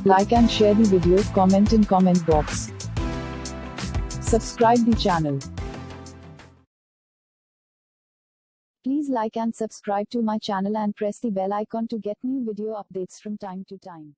Like and share the video, comment in comment box. Subscribe the channel. Please like and subscribe to my channel and press the bell icon to get new video updates from time to time.